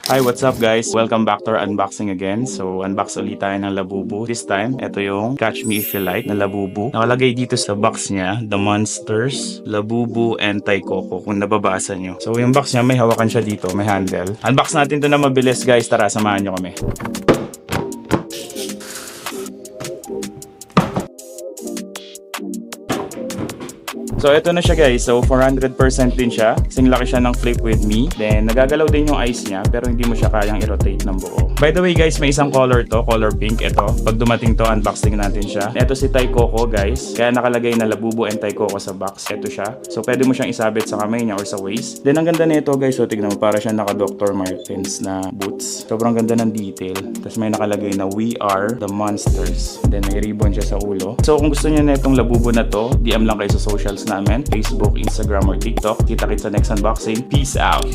Hi, what's up guys? Welcome back to our unboxing again. So, unbox ulit tayo ng Labubu. This time, ito yung Catch Me If You Like na Labubu. Nakalagay dito sa box niya, The Monsters, Labubu, and Thai Coco, kung nababasa nyo. So, yung box niya, may hawakan siya dito, may handle. Unbox natin to na mabilis guys. Tara, samahan nyo kami. So, ito na siya guys. So, 400% din siya. Kasing laki siya ng Flip With Me. Then, nagagalaw din yung eyes niya, pero hindi mo siya kayang i-rotate ng buo. By the way guys, may isang color to, color pink. Ito, pag dumating to, unboxing natin siya. Ito si Thai Coco guys. Kaya nakalagay na Labubu and Thai Coco sa box. Ito siya. So, pwede mo siyang isabit sa kamay niya or sa waist. Then, ang ganda nito guys. So, tignan mo, para siya naka Dr. Martens na boots. Sobrang ganda ng detail. Tapos may nakalagay na We Are The Monsters. Then, may ribbon siya sa ulo. So, kung gusto niyo na itong Labubu na to, DM lang kayo sa socials namin, Facebook, Instagram, or TikTok. Kita-kits sa next unboxing. Peace out!